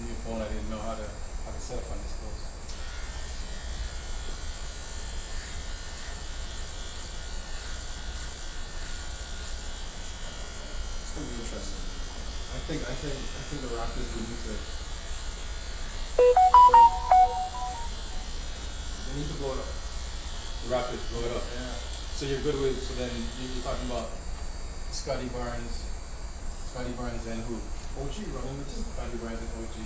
new phone. I didn't know how to set up on this close. It's gonna be interesting. I think the Raptors would need to. They need to blow it up. The Raptors blow it up. Yeah. So you're good with. So then you're talking about Scotty Barnes and who? OG running the team. Scotty Barnes and OG.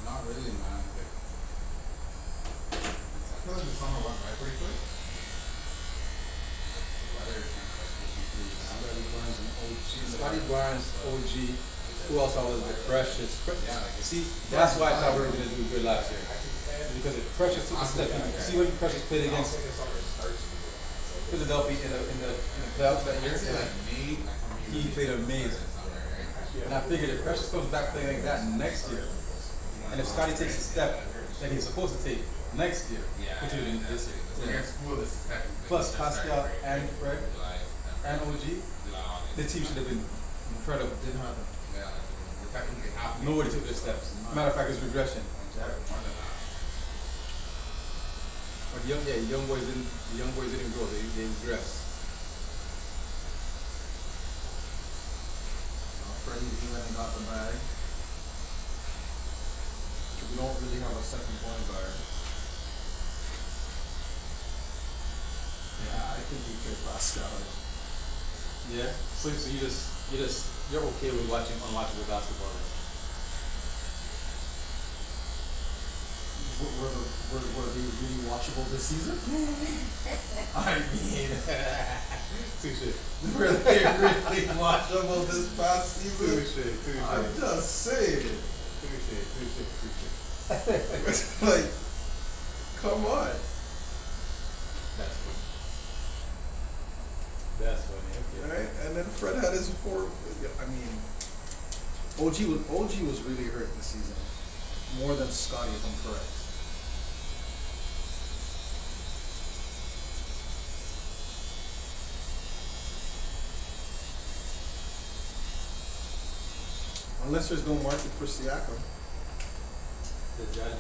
Not really, man. I feel like the summer went by pretty quick. Scotty Barnes and OG. Scotty Barnes, OG. Who else was the Precious? Yeah, like See, that's why I thought we were gonna do good last year. Because if Precious took a step, see when Precious played against Philadelphia in the playoffs that year, he played amazing. And I figured if Precious comes back playing like that next year, and if Scotty takes a step that he's supposed to take next year, which would be this year, plus Pascal and Fred and OG, the team should have been incredible. Didn't happen. Nobody took their steps. Matter of fact, it's regression. But the young boys didn't grow. They regressed. Freddie, he went and got the bag. We don't really have a second point guard. Yeah, I think we could Pascal. Yeah. So you're okay with watching unwatchable basketball. Right? Were they really watchable this season? I mean, Touche. were they really watchable this past season? Touche. I'm just saying. Touche. Like, come on. That's funny. That's funny. Okay. Right? And then Fred had his four. I mean, OG was really hurt this season, more than Scotty, if I'm correct. Unless there's no market for Siakam. The judge.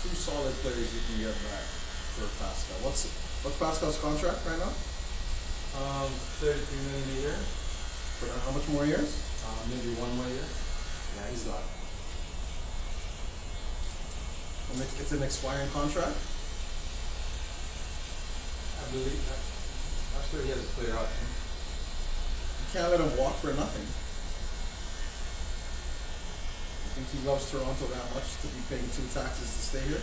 Two solid players you can get back for Pascal. What's Pascal's contract right now? 33 million a year. For how much more years? Maybe one more year. Yeah, he's got. And it's an expiring contract. I believe. I'm sure he has a player option. You can't let him walk for nothing. I think he loves Toronto that much to be paying 2 taxes to stay here.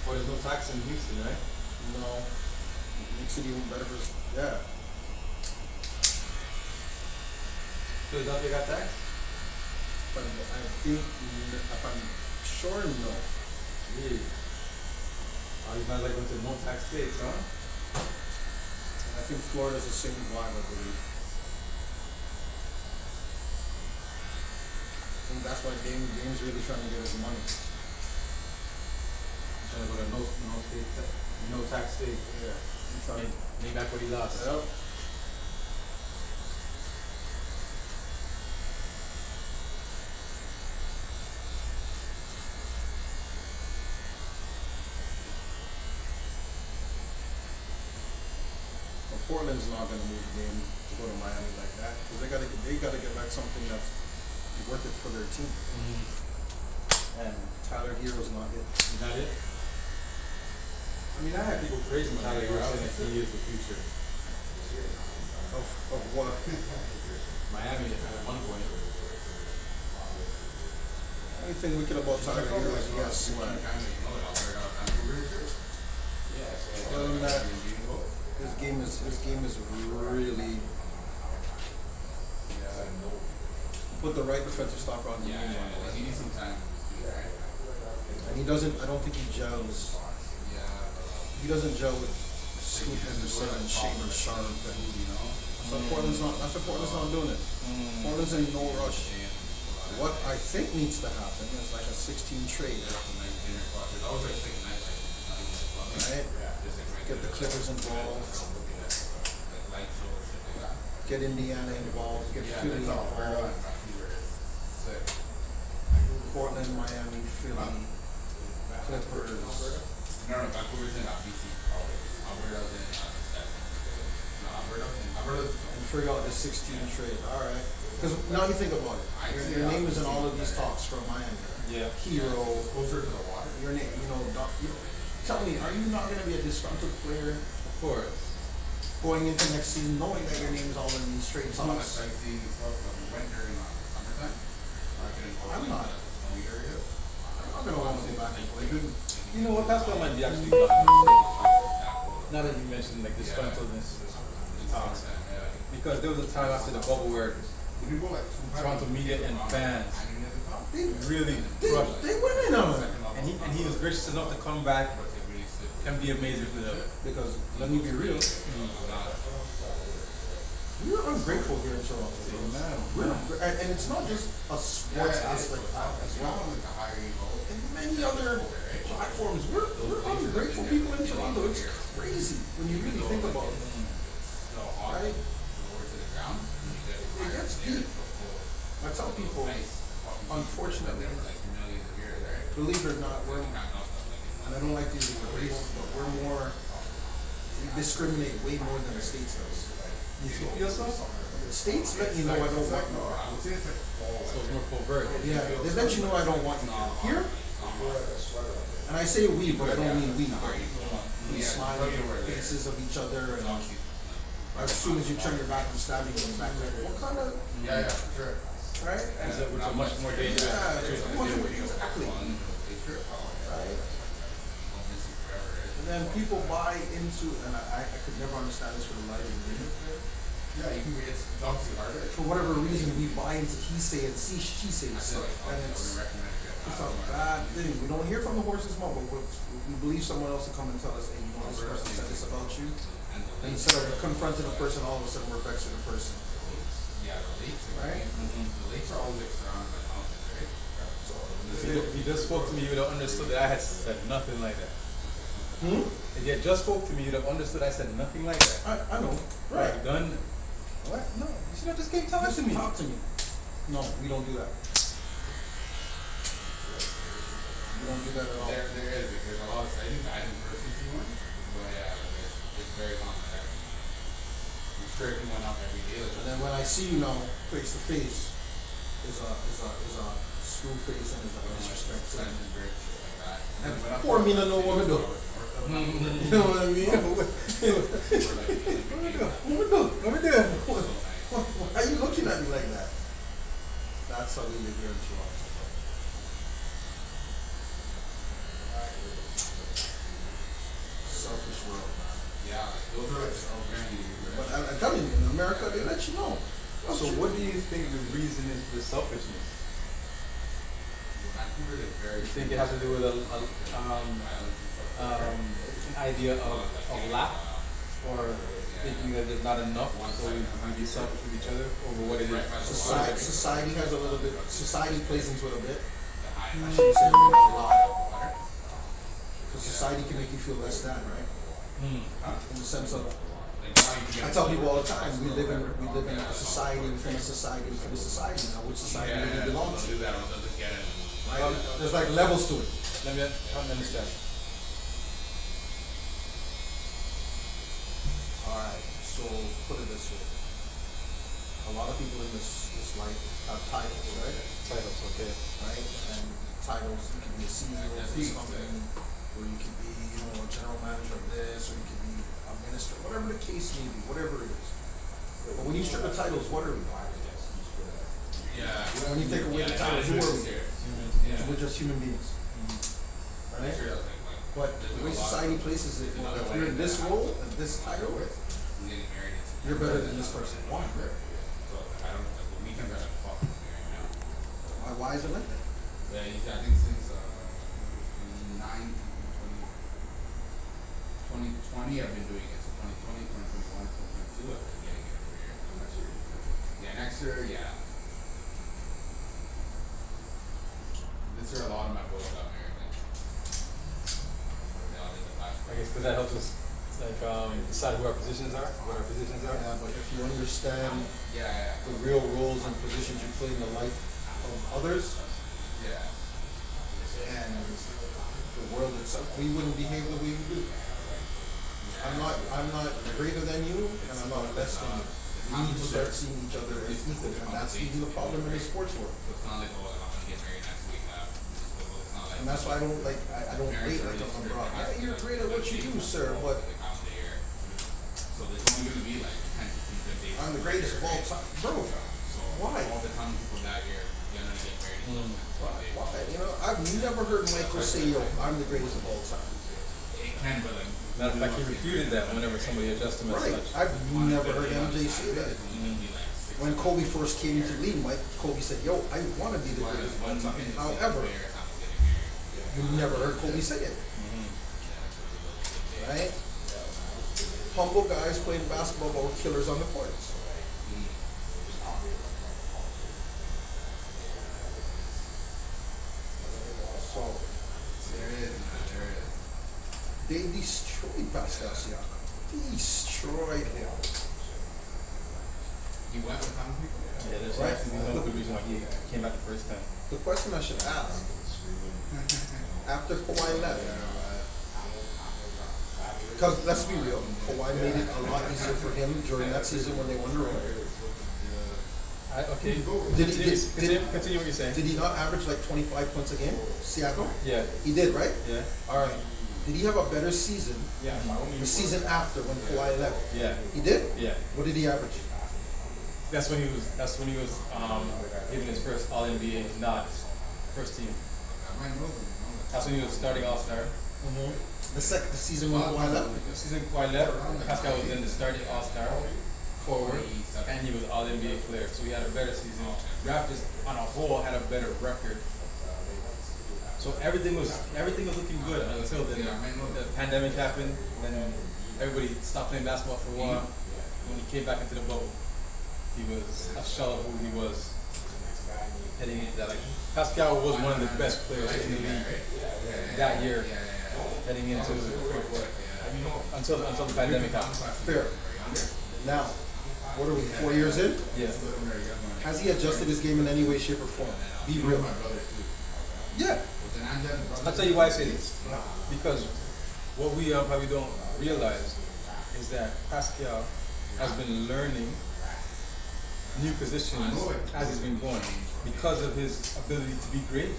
Well, there's no tax in Houston, right? No. It makes it even better for. Yeah. Philadelphia got tax? But I think, if I'm sure, no. Really? Oh, he's not like going to no tax states, huh? I think Florida's the same vibe, I believe. I think that's why Dame's really trying to get his money. Trying to go to no tax state. Yeah. He's trying to Make back what he lost. Yep. Portland's not going to move the game to go to Miami like that because they got to get back something that's worth it for their team. And Tyler Hero's not it. Is that it? I mean, I had people praising Tyler Hero saying that he is the future. Of what? Miami at one point. Anything wicked about Tyler Hero is he has swag. Other than that, his game is really put the right defensive stopper on the name on it. He needs some time. And he doesn't. I don't think he gels. He doesn't gel with Scoot Henderson and Shaman Sharp. That's why Portland's not. That's why Portland's not doing it. Portland's in no rush. What I think needs to happen is like a 16 trade. Right? Get the Clippers involved. Get Indiana involved. Get Philly involved. Portland, Miami, Philly, Clippers. And figure out this 16 trade. Alright. Because now you think about it. Your name is in all of these talks from Miami. Yeah. Hero. Closer to the water. Your name, tell me, are you not going to be a disgruntled player? Of course. Going into next season, knowing that your name is all in these trade talks? I'm not. I'm not going to want to go back and play. You know what? That's what might be actually now that you mentioned like disgruntledness. Because there was a time after the bubble where Toronto media and fans really crushed. They went in on it. And he was gracious enough to come back and be amazing for them. Because let me be real, we're ungrateful here in Toronto. And it's not just a sports aspect as well. In many other platforms, we're ungrateful people in Toronto. It's crazy when you really think about it. Right? It gets deep. I tell people, unfortunately, believe it or not, and I don't like to use the racist, but we discriminate way more than the States does. You feel so? The States let you know I don't want you. So it's more covert. Yeah, they let you know I don't want you. Here, and I say we, but I don't mean we. We smile in the faces of each other, and as soon as you turn your back and stab you in the back, what kind of? Yeah, sure. Right? Which are much more dangerous. Exactly. Right? And then people buy into, and I could never understand this for the life of me. Yeah, it's obviously harder. For whatever reason, we buy into he say and she say stuff, and it's a bad thing. We don't hear from the horse's mouth, but we believe someone else to come and tell us, hey, this person said this about you. And instead of confronting a person, all of a sudden we're vexing the person. Yeah, the lakes, right? The lakes are always surrounded by mountains, right? So if you just spoke to me, you would have understood that I had said nothing like that. If you had just spoke to me, you'd have understood I said nothing like that. I know. Right. Like, done. What? No. You should have just came talking to me. Talk to me. No, we don't do that. We don't do that at all. There's a lot of sightings. I didn't personally see one, but yeah, it's very common. I'm sure if you went out every day. And then when I see you now, face to face, is a screw face and is a disrespect. And poor me to know what to do. You know what I mean? What we do? Why are you looking at me like that? That's how we live here in Toronto. Selfish world, man. Yeah, those are like self-branding. But I'm telling you, in America, they let you know. So what do you think the reason is for the selfishness? You think it has to do with an idea of lack, or thinking that there's not enough, so we be selfish with each other over what it is? Society has a little bit. Society plays into it a bit. I shouldn't say a lot, because society can make you feel less than, right? In the sense of, I tell people all the time, we live in a society within a society within a society. Now, which society do we belong to? Right? There's like levels to it. Let me understand. Alright, so put it this way. A lot of people in this life have titles, right? Titles, okay. Right? And titles, you can be a CEO of this company, or you could be, a general manager of this, or you could be a minister, whatever the case may be, whatever it is. But when you strip the titles, what are we? Yeah. When you take away the titles, who are we? We're just human beings. Right? But the way society places it, if you're in this role and this title, you're better than this person. Why? Why is it like that? Yeah, I think since 2020 I've been doing it. So 2020, 2021, 2022 I've been getting it every year. I'm not sure. Yeah, next year, yeah. This year a lot of my boys got married. They all did the last I guess because that helps us like decide who our positions are, what our positions are. Yeah, but if you understand yeah. the real roles and positions you play in the life of others Yeah. and the world itself, we wouldn't behave the way we do. I'm not greater than you, and I'm not less than you. We need to start seeing each other as equal, and that's even the problem in the sports world. So it's not like, oh, I'm gonna get married next week. It's not like And that's why I don't like I don't rate like I'm abroad. Yeah, you're great at what you do, sir, but so there's only gonna be like 10, 15 good days. I'm the greatest of all time, bro. So Why? all the time people that year, you're gonna get married. Why? You know, I've never heard Michael say, "Yo, I'm the greatest of all time." It can, but like. Matter of fact, he refuted that whenever somebody addressed him as Right. such. I've never heard MJ say that. When Kobe first came into the league, Kobe said, "Yo, I want to be the greatest of all time." However, you never heard Kobe say it. Right? Humble guys playing basketball, but were killers on the courts. So they destroyed Pascal Siakam. Destroyed him. He went with how many people? Yeah, that's Right. right. That's the reason why he came back the first time. The question I should ask, after Kawhi left, because let's be real, Kawhi made it a lot easier for him during that season when they won the ring. Okay. Continue what you're saying. Did he not average like 25 points a game, Siakam? Yeah. He did, right? Yeah. All right. Did he have a better season Yeah. the season after when Kawhi left? Yeah. He did? Yeah. What did he average? That's when he was given his first All NBA nod, first team. That's when he was starting All Star. Mm-hmm. The season when Kawhi left? The season Kawhi left, Pascal was then the starting All Star forward, and he was All NBA player. So he had a better season. Raptors on a whole had a better record. So everything was looking good until then the pandemic happened. Then everybody stopped playing basketball for a while. When he came back into the bubble, he was a shell of who he was heading into that. Like Pascal was one of the best players in the league that year, heading into until the pandemic happened. Fair. Now, what are we, 4 years in? Yeah. Has he adjusted his game in any way, shape, or form? Be real. Yeah. I'll tell you why I say this. Because what we probably don't realize is that Pascal has been learning new positions as he's been going because of his ability to be great.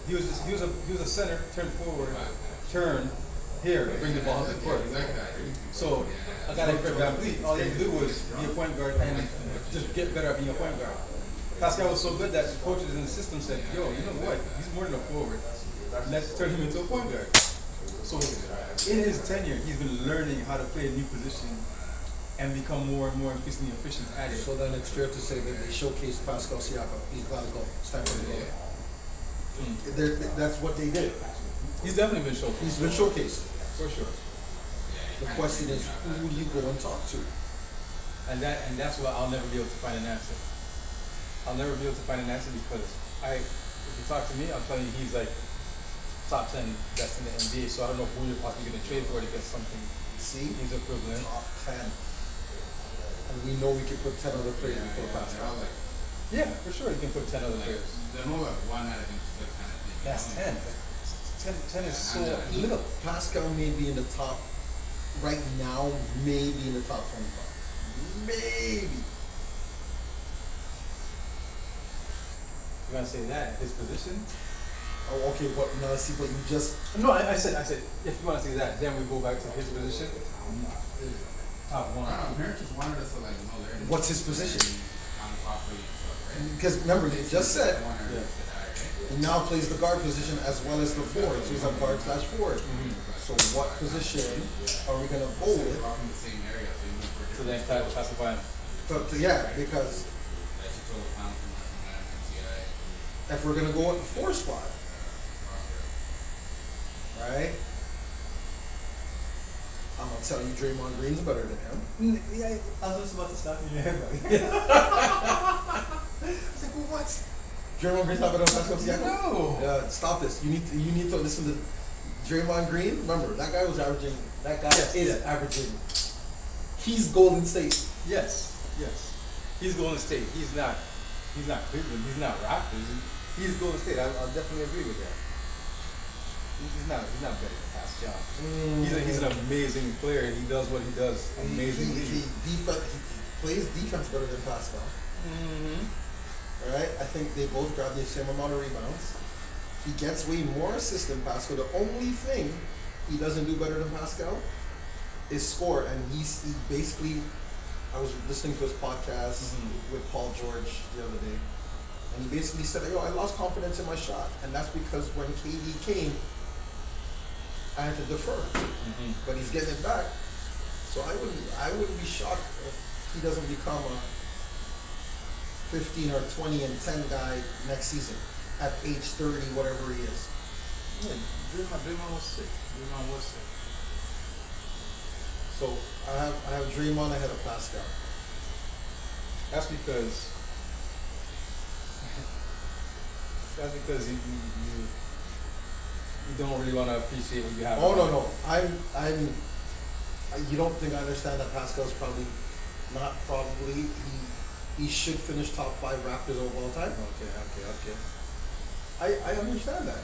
He was a center, turn forward, turn here, bring the ball to the court. So a guy like Fred VanVleet, all he had to do was be a point guard and just get better at being a point guard. Pascal was so good that the coaches in the system said, "Yo, you know what? He's more than a forward. Let's turn him into a point guard." So in his tenure, he's been learning how to play a new position and become more and more increasingly efficient at it. So then it's fair to say that they showcased Pascal Siakam. He's got to go. It's time for him to go. That's what they did. He's definitely been showcased. He's been showcased. For sure. The question is, who do you go and talk to? And that's why I'll never be able to find an answer. I'll never be able to find an answer because if you talk to me, I'm telling you he's like top 10 best in the NBA. So I don't know who you're possibly going to trade for to get something. See? He's equivalent. Top 10. And we know we can put 10 other players before Pascal. Yeah, for sure you can put 10 other players. There's no like one that I think is kind of thing. That's 10. 10 is so little. Pascal may be in the top, right now, maybe in the top 25. Maybe. You want to say that? His position? Oh, okay, but no, see, but you just... No, I said, if you want to say that, then we go back to his position. Top one. I don't know, parents just wanted us to like, learn. What's his position? On the property and stuff, right? Because remember, they just said Yeah. he now plays the guard position as well as the forward. So he's a guard / forward. So what position are we going to go with? From the same area, so you move for So then classify him. Yeah, because if we're gonna go with the 4 spot, right? I'm gonna tell you, Draymond Green's better than him. Yeah, I was just about to stop you. I was like, well, what? Draymond Green's not better than Pascal Siakam? No. Yeah, stop this. You need to listen to Draymond Green. Remember, that guy was averaging. That guy is averaging. He's Golden State. Yes. He's Golden State. He's not Cleveland. He's not Raptors. He's Golden State. I'll definitely agree with that. He's not better than Pascal. He's an amazing player. He does what he does amazingly. He plays defense better than Pascal. All right, I think they both grab the same amount of rebounds. He gets way more assists than Pascal. The only thing he doesn't do better than Pascal is score. And he basically, I was listening to his podcast with Paul George the other day, and he basically said, "Yo, I lost confidence in my shot, and that's because when KD came, I had to defer, but he's getting it back. So I wouldn't be shocked if he doesn't become a 15 or 20 and 10 guy next season at age 30, whatever he is." Yeah, Draymond was sick. So I have Draymond ahead of Pascal. That's because you don't really want to appreciate what you have. Oh no, you don't think I understand that Pascal's probably he should finish top 5 Raptors of all time. Okay. I understand that.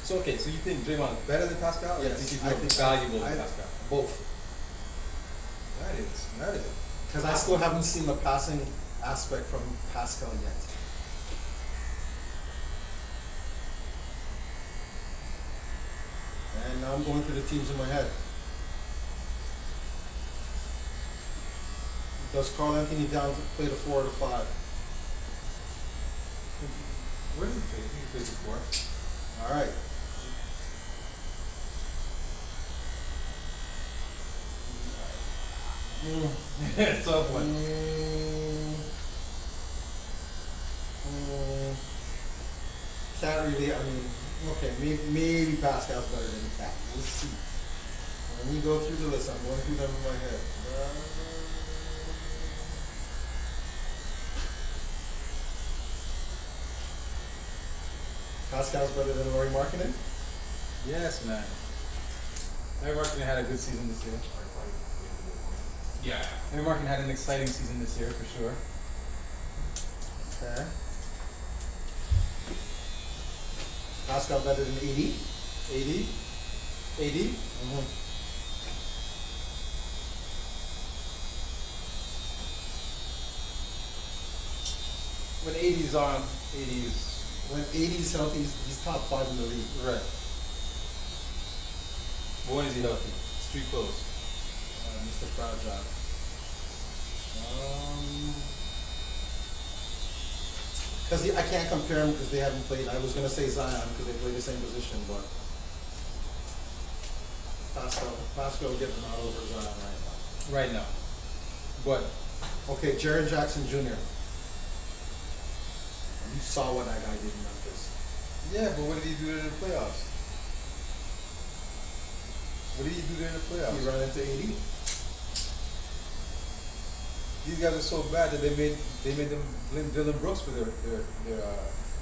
So you think Draymond is better than Pascal? Or Yes, you think he's more valuable than Pascal? Both. That is Because I still haven't seen the passing aspect from Pascal yet. And now I'm going through the teams in my head. Does Karl Anthony Towns play the 4 or the 5? Where did he play? I think he played before. All right. Tough one. Can't really. Okay, maybe Pascal's better than Cat. We'll see. Let me go through the list. I'm going through them in my head. Pascal's better than Lauri Markkanen? Yes, man. Larry Markkanen had a good season this year. Yeah. Larry Markkanen had an exciting season this year for sure. Okay. Pascal better than 80? 80? When 80's on, 80's. When 80's healthy, he's top 5 in the league. Right. But when is he healthy? Street clothes. Mr. Fragile. Because I can't compare them because they haven't played. I was going to say Zion because they play the same position, but Pascal getting out over Zion right now. Right now. But Okay, Jaren Jackson Jr. You saw what that guy did in Memphis. yeah, but what did he do in the playoffs? What did he do during the He playoffs? ran into AD. These guys are so bad that they made them blame Dylan Brooks for their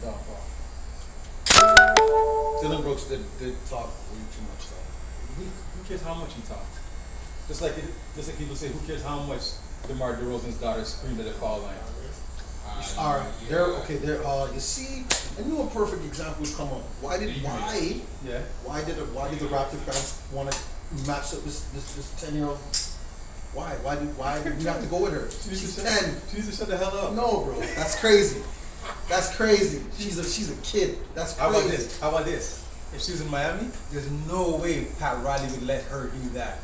downfall. Dylan Brooks did talk way too much though. Who cares how much he talked? Just like people say, who cares how much DeMar DeRozan's daughter screamed at the foul line? All right, you see, I knew a perfect example would come up. Why did the Raptor fans want to match up this 10-year-old? Why did we have to go with her? She's 10. She needs to shut the hell up. No, bro, that's crazy. That's crazy. She's a kid. That's crazy. How about this? If she was in Miami, there's no way Pat Riley would let her do that.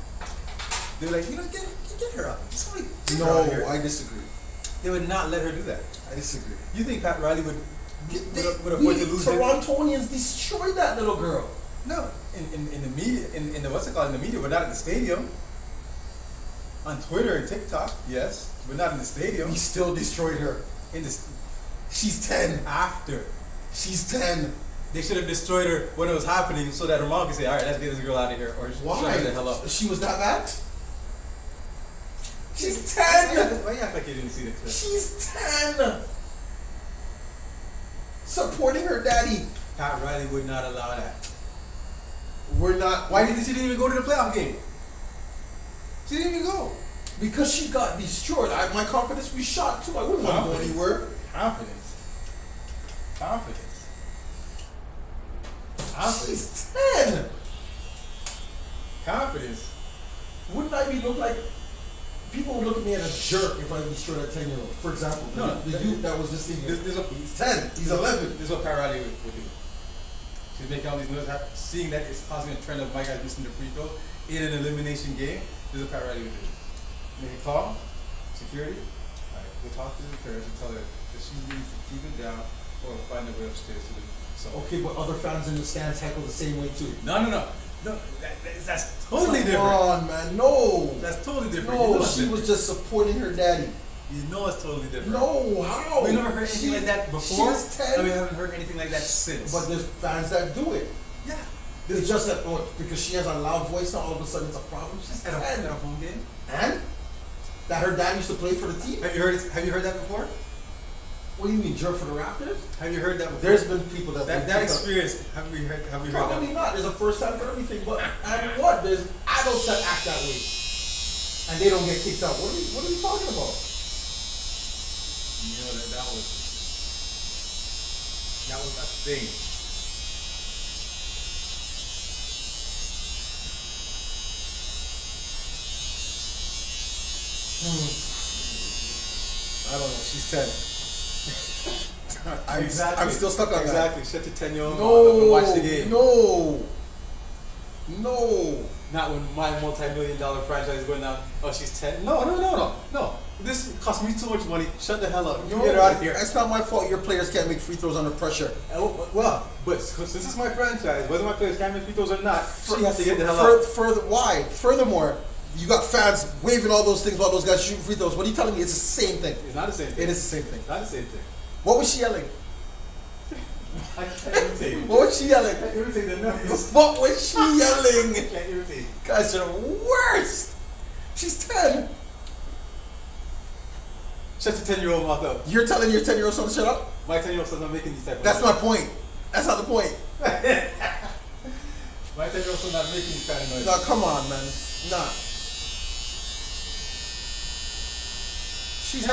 They were like, get her up. Sorry, No, I disagree. They would not let her do that. I disagree. You think Pat Riley would avoid to lose? Torontonians destroyed that little girl. No, in the media, in the what's it called, in the media, we're not at the stadium. On Twitter and TikTok, yes, we're not in the stadium. He still destroyed her. in this She's 10. after. She's 10. They should have destroyed her when it was happening so that her mom could say, all right, let's get this girl out of here. Or Why? shut her the hell up. She was that bad? She's Why 10. you act like you didn't see the clip? She's 10. Supporting her daddy. Pat Riley would not allow that. We're not. Why didn't she even go to the playoff game? She didn't even go. Because she got destroyed. My confidence was shot too. I wouldn't want to go anywhere. Confidence. Confidence. She's 10. Confidence. Wouldn't I be look like? People would look at me as a jerk if I destroyed a 10-year-old. For example, the youth that was just thinking, he's 10, he's 11. This is what Pat Riley would do. She's making all these moves, seeing that it's causing a trend of my guys missing the free throw in an elimination game. This is what Pat Riley would do. Make a call, security. All right, we'll talk to the parents and tell her that she needs to keep it down or find a way upstairs to do so. Okay, but other fans in the stands heckle the same way too. No, that's totally different. Come on, man, no. That's totally different. No, she was just supporting her daddy. You know it's totally different. No, how? We never heard anything like that before. She's 10. And we haven't heard anything like that since. But there's fans that do it. Yeah. It's just that because she has a loud voice now, all of a sudden it's a problem. She's At 10. a home game. And that her dad used to play for the team. Have you heard that before? What do you mean, jerk for the Raptors? Have you heard that before? There's been people that experience. Have we heard Probably that? not. There's a first time for everything. But and what? There's adults that act that way, and they don't get kicked out. What are you talking about? You know that was a thing. I don't know. She's 10. Exactly. I'm still stuck on that. Exactly. Shut your 10-year-old No. mouth up and watch the game. No. Not when my multi-million-dollar franchise is going down. Oh, she's 10. No. This cost me too much money. Shut the hell up. No, Get her out of here. That's not my fault. Your players can't make free throws under pressure. Well, but since this is my franchise, whether my players can make free throws or not, she has to get the hell out. Why? Furthermore, you got fans waving all those things while those guys shooting free throws. What are you telling me? It's the same thing. It's not the same thing. It is the same thing. Not the same thing. What was she yelling? I can't irritate you. What was she yelling? I can't irritate the nerves. What was she yelling? I can't irritate you. Guys are the worst. She's 10. Shut your 10-year-old mouth up. You're telling your 10-year-old son to shut up? My 10-year-old son's not making these type of That's noise. my point. That's not the point. My 10-year-old son's not making these kind of noises. No, come on, man. Nah. She's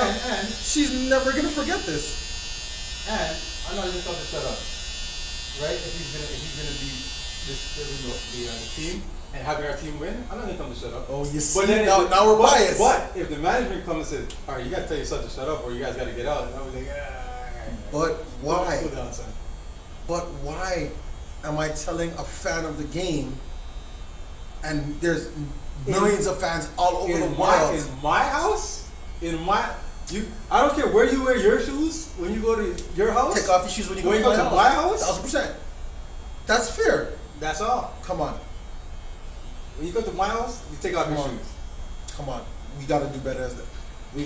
never gonna forget this. And I'm not even talking to shut up. Right? If he's gonna be the team and having our team win, I'm not gonna tell him to shut up. Oh, you see, But then now we're biased. But if the management comes and says, all right, you gotta tell your son to shut up, or you guys gotta get out, and I was like, But why? Cool down, son. But why am I telling a fan of the game, and there's millions of fans all over the world? In my house, I don't care where you wear your shoes when you go to your house. Take off your shoes when you go to to my house. 1,000%. That's fair. That's all. Come on. When you go to my house, you take off your shoes. Come on. We gotta do better as that. We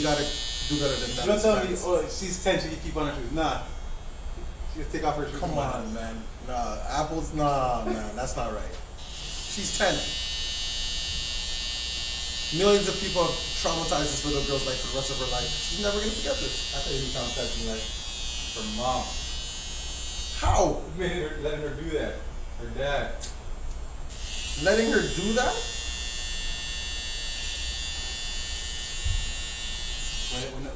gotta do better than that. You don't tell me, oh, she's 10, she can keep on her shoes. Nah. She can take off her shoes. Come on, man. Nah, apples. Nah, man, that's not right. She's 10. Millions of people have traumatized this little girl's life for the rest of her life. She's never gonna forget this. I thought you traumatized me like her mom. How? Letting her do that. Her dad. Letting her do that?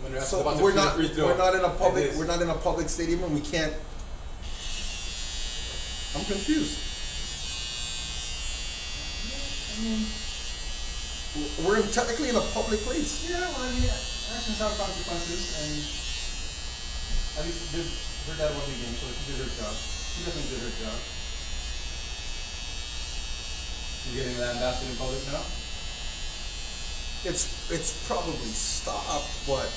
When they're So about to we're shoot a not free throw, we're not in a like public this. we're not in a public stadium and we can't. I'm confused. We're technically in a public place. Yeah, well, I mean, actions have consequences, and at least her dad won the game, so she did her job. She definitely did her job. You getting that ambassador in public now? It's probably stopped, but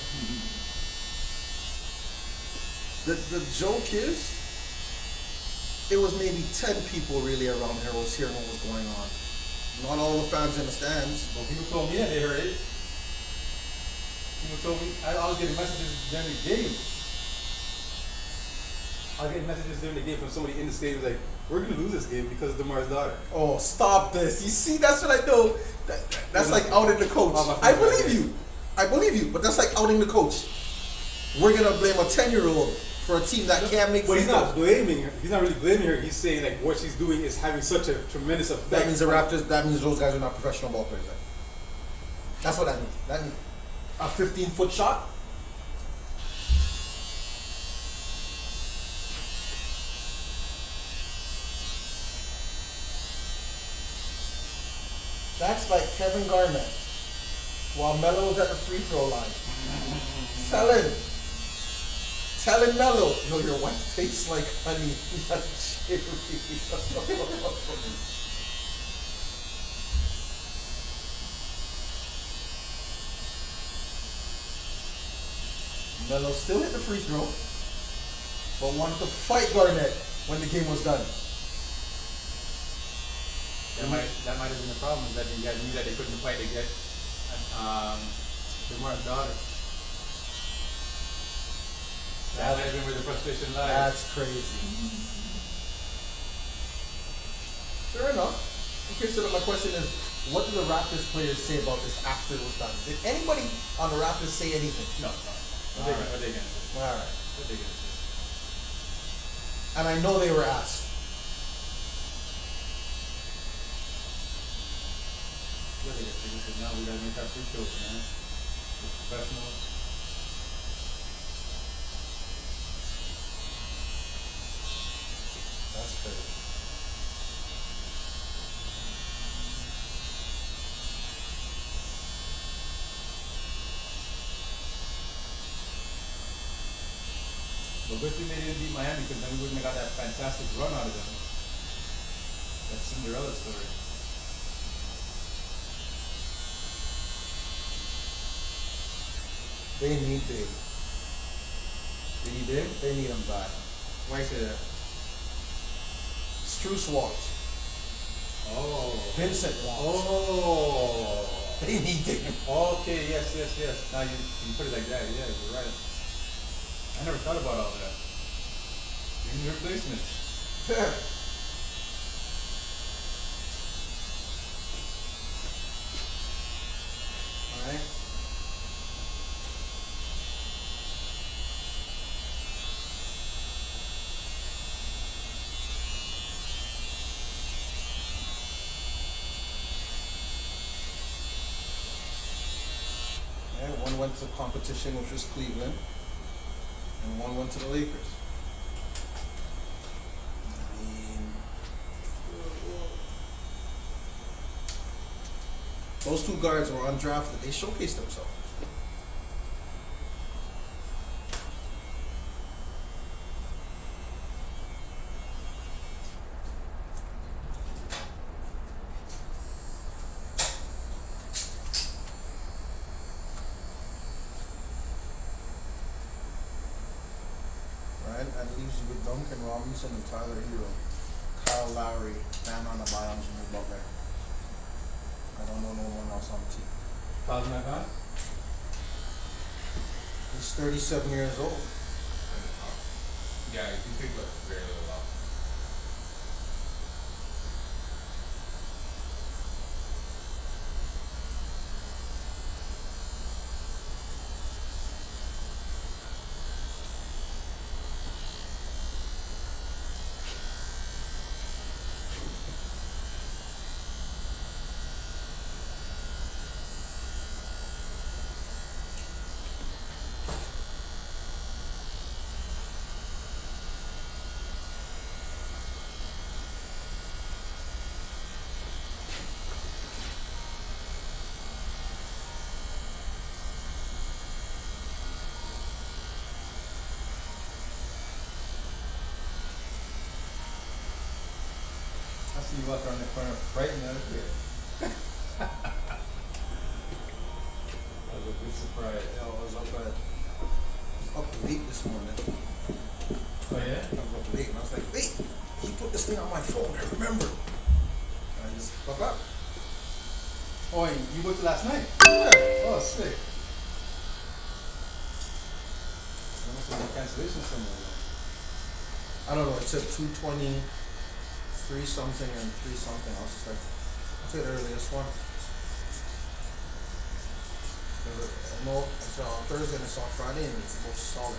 the joke is, it was maybe 10 people really around here was hearing what was going on. Not all the fans in the stands. Well, people told me that they heard it. People told me I was getting messages during the game. I was getting messages during the game from somebody in the stadium like, we're gonna lose this game because of DeMar's daughter. Oh, stop this. You see, that's what I do. That's like outing the coach. I believe you. I believe you, but that's like outing the coach. We're gonna blame a 10-year-old for a team that can't make But he's free not throws. blaming her. He's not really blaming her. He's saying like what she's doing is having such a tremendous effect. That means the Raptors. That means those guys are not professional ball players. Then. That's what that means. That means a 15-foot shot. That's like Kevin Garnett while Melo's at the free throw line. Telling Melo, yo, your wife tastes like honey, not cherry. Melo still hit the free throw, but wanted to fight Garnett when the game was done. That might have been the problem, is that you guys knew that they couldn't fight to get DeMar's daughter. That might have been where the frustration lies. That's crazy. Fair enough. Okay, so then my question is, what did the Raptors players say about this after it was done? Did anybody on the Raptors say anything? No. What are they gonna say? All right. What are they gonna say? And I know they were asked. What are they gonna say? They said, no, we gotta make our free throws, man. We're professionals. That's crazy. But good thing they didn't beat Miami, because then we wouldn't have got that fantastic run out of them. That Cinderella story. They need Big. They need Dave? They need him back. Why you say that? Struce walked. Oh. Vincent walked. Oh. They need him. Okay, yes. Now you put it like that, yeah, you're right. I never thought about all that. You need replacements. Alright. One went to competition, which was Cleveland, and one went to the Lakers. I mean, those two guards were undrafted. They showcased themselves. That leaves you with Duncan Robinson and Tyler Hero. Kyle Lowry, Bam on the bottom, Jimmy Butler. I don't know no one else on the team. Kyle's not gone? He's 37 years old. Yeah, you picked up very little off. I see you walk around the corner frightened out of it. That was a good surprise. Yeah, I was up late this morning. Oh yeah? I was up late and I was like, wait, he put this thing on my phone, I remember. And I just woke up. Oh, and you went to last night? Yeah. Oh, sick. so many cancellations somewhere. I don't know, it said 223 something and 3 something. I was just like, I'll take the earliest one. No, it's on Thursday and it's on Friday and it's both solid.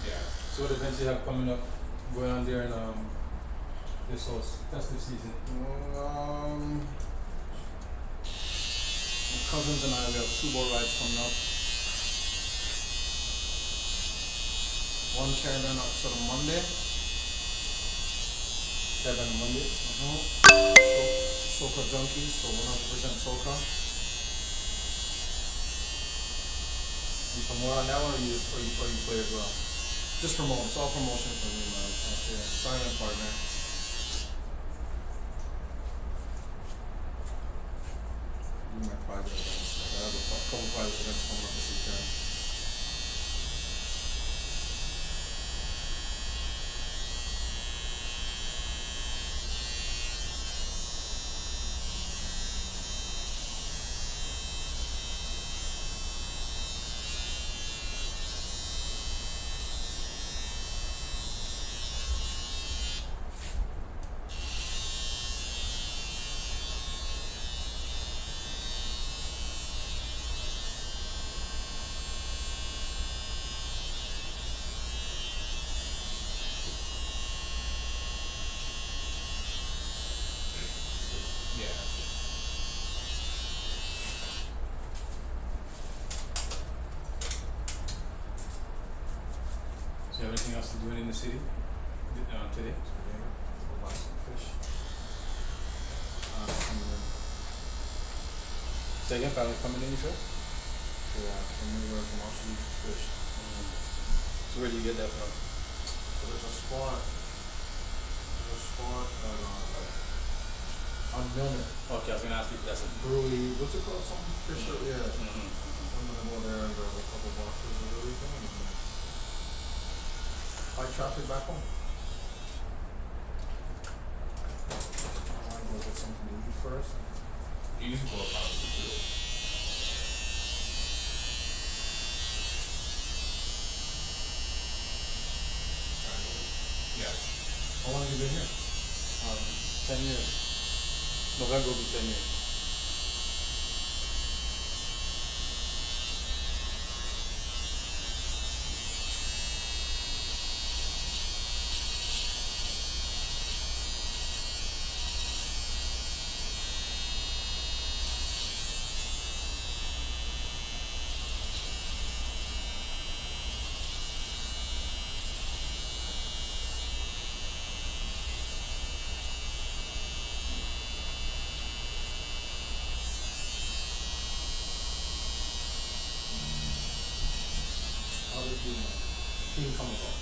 Yeah. So what events you have coming up, going on there in this whole festive season? My cousins and I, we have 2 boat rides coming up. One caravan up on Monday. Caravan on Monday? Soca junkies, so 100% soca. You for more on that one, or you play as well? Just promote. It's all promotion for me, man. Okay. Silent partner. Do my private events. Like, I have a couple private events coming up this weekend. Yeah. So you have anything else to do in the city today? Today, we'll buy some fish. Coming in. Second family coming in, you said? Yeah, from anywhere from Australia to fish. So where do you get that from? So there's a spot. On Milner. Okay, I was gonna ask you if that's a Brewery, what's it called? Something Fisher, yeah. mm-hmm. I'm gonna go there and grab a couple boxes of everything and then fight traffic back home. I wanna go get something to eat first. You can pull up out of the too. Yeah. How long have you been here? 10 years. November will be 10 years. How did the team come about?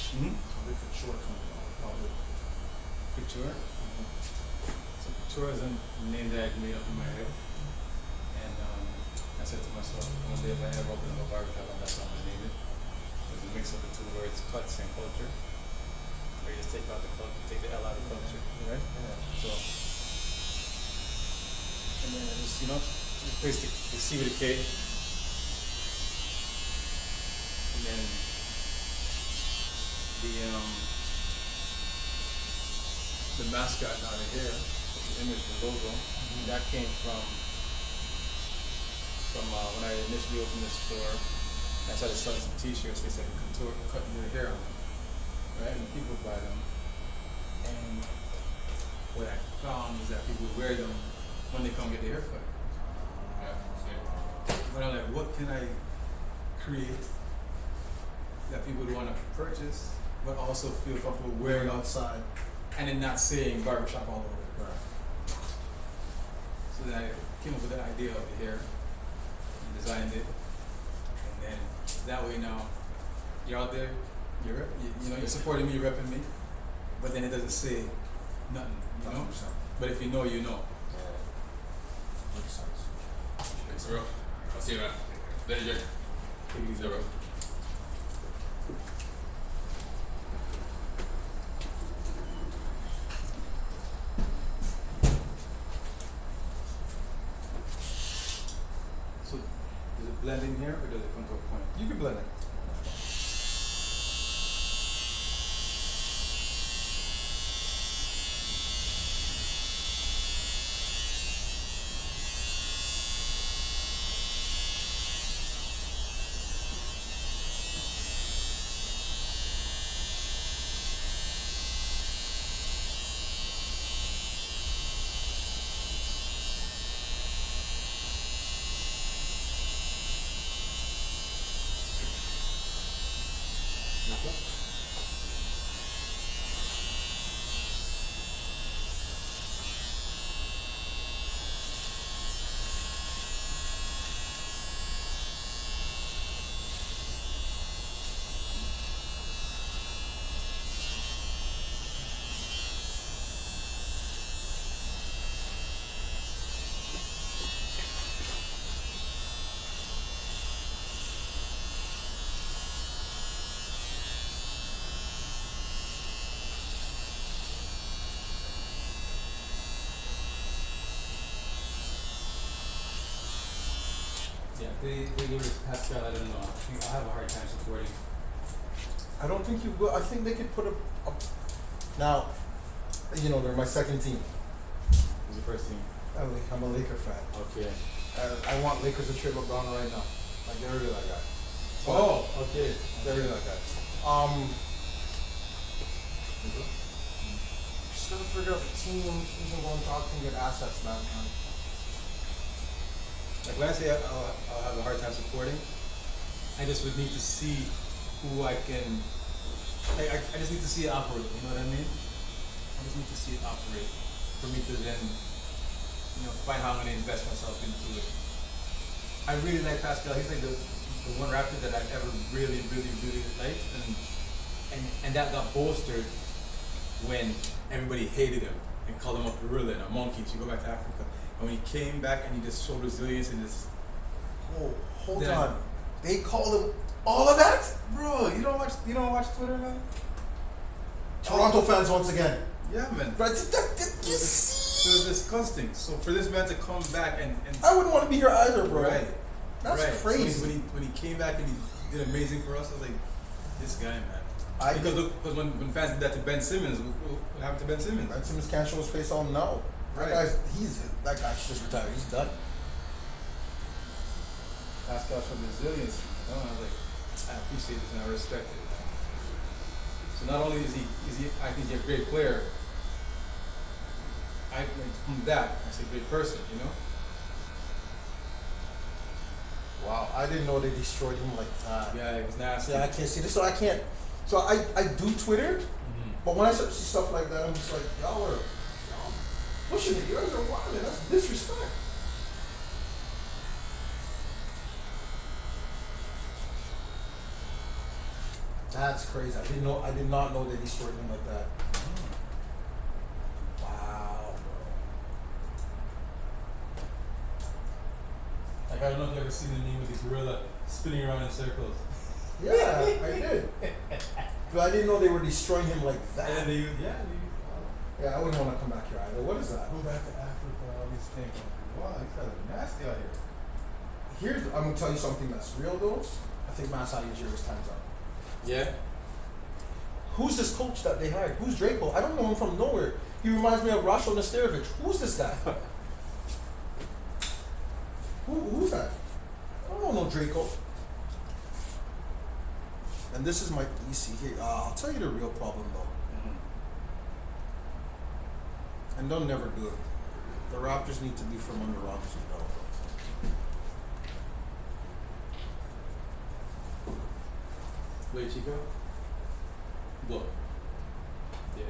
Mm-hmm. How did Kuture come about? How did Kuture? So Kuture is a name that I made up in my head. And I said to myself, one day if I ever open up a barbershop, that's how I'm gonna name it. It was a mix of the 2 words, cuts and culture. Where you just take out the culture, take the L out of culture, right? Yeah. So, and then I just, replace the C with a K. And then the mascot out of here, the image, the logo, that came from when I initially opened the store. I started selling some T-shirts. They said Kuture, cut your hair on them, right? And people buy them. And what I found is that people wear them when they come get their hair cut. Yeah. Same. But I'm like, what can I create that people would want to purchase, but also feel comfortable wearing outside? and then not saying barbershop all over it. Right. So then I came up with the idea of the hair, and designed it, and then that way now you're out there, you're supporting me, you're repping me, but then it doesn't say nothing, you know? 100%. But if you know, you know. Makes sense. Thanks, bro. I'll see you, man. Later, Jay. Take it easy, Yeah, bro. So, does it blend in here or does it come to a point? You can blend it. Yeah, they give it Pascal, I don't know. I have a hard time supporting. I don't think you will. I think they could put a now, you know, they're my second team. Who's the first team? I'm a Laker fan. Okay. I want Lakers to trade LeBron right now. Like, get rid of that guy. Oh, okay. Get rid of that guy. Just gotta figure out the team who's gonna go and talk and get assets, man. Like when I say I'll have a hard time supporting, I just would need to see who I can. I just need to see it operate. You know what I mean? I just need to see it operate for me to then, find how I'm gonna invest myself into it. I really like Pascal. He's like the one Raptor that I've ever really, really, really liked, and that got bolstered when everybody hated him and called him a gorilla and a monkey. You go back to Africa. And when he came back and he just showed resilience and just Hold on. They called him all of that? bro, you don't watch Twitter, man? Toronto fans once again. Yeah, man. But you see, It was disgusting. So for this man to come back and I wouldn't want to be here either, bro. right, That's right. crazy. So when he came back and he did amazing for us, I was like, this guy, man. Because when fans did that to Ben Simmons, what happened to Ben Simmons? Ben Simmons can't show his face all now. Right. That guy's just retired. He's done. Pascal showed resilience. I was like, I appreciate this and I respect it. So not only is he I think he's a great player. From that, he's a great person, Wow, I didn't know they destroyed him like that. Yeah, it was nasty. Yeah, I can't see this, so I can't. So I do Twitter, but when I start to see stuff like that, I'm just like, y'all pushing it. You guys are wild. That's disrespect. That's crazy. I did not know they destroyed him like that. Wow, bro. Like I don't know if you've ever seen the meme with the gorilla spinning around in circles. Yeah, I did. But I didn't know they were destroying him like that. And they Yeah, I wouldn't want to come back here either. What is that? go back to Africa, all these things. Wow, these guys are nasty out here. I'm gonna tell you something that's real though. I think Masai Ujiri's time's up. Yeah. Who's this coach that they hired? Who's Draco? I don't know him from nowhere. He reminds me of Rashko Nesterovic. Who's this guy? Who's that? I don't know Draco. And this is my EC here. I'll tell you the real problem though. And they'll never do it. The Raptors need to be from under Rodgers and Bell. Wait, Chico? Go. Yeah.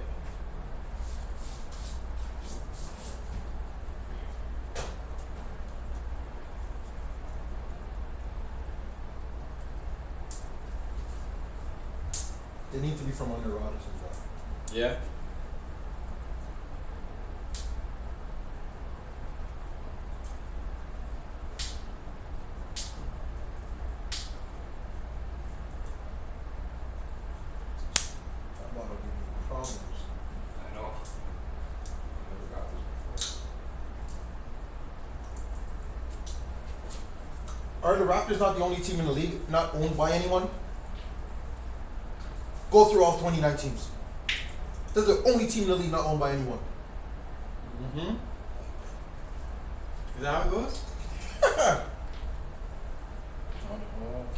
They need to be from under Rodgers and Bell. Yeah? Are the Raptors not the only team in the league not owned by anyone? Go through all 29 teams. They're the only team in the league not owned by anyone. Mm-hmm. Is that how it goes?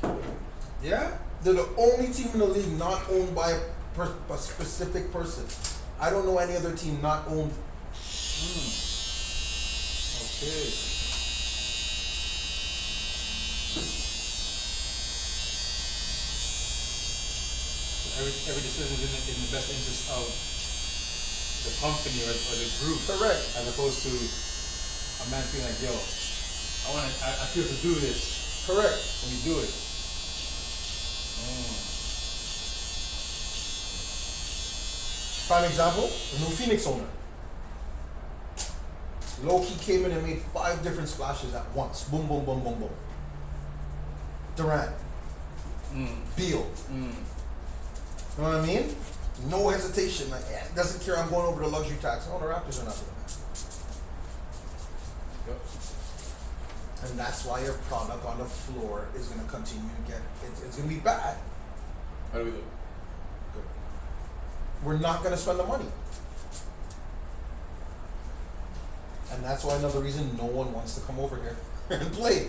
Okay. Yeah? They're the only team in the league not owned by a specific person. I don't know any other team not owned. Okay. Every decision is in the best interest of the company or the group. Correct. As opposed to a man feeling like, yo, I feel to do this. Correct. Let me do it. Prime example, the new Phoenix owner. Low-key came in and made 5 different splashes at once. Boom, boom, boom, boom, boom. Durant. Beal. You know what I mean? No hesitation. Like, doesn't care I'm going over the luxury tax. No, the Raptors are not doing that. Yep. And that's why your product on the floor is going to continue to get, it's going to be bad. How do we do? Good. We're not going to spend the money. And that's why another reason no one wants to come over here and play.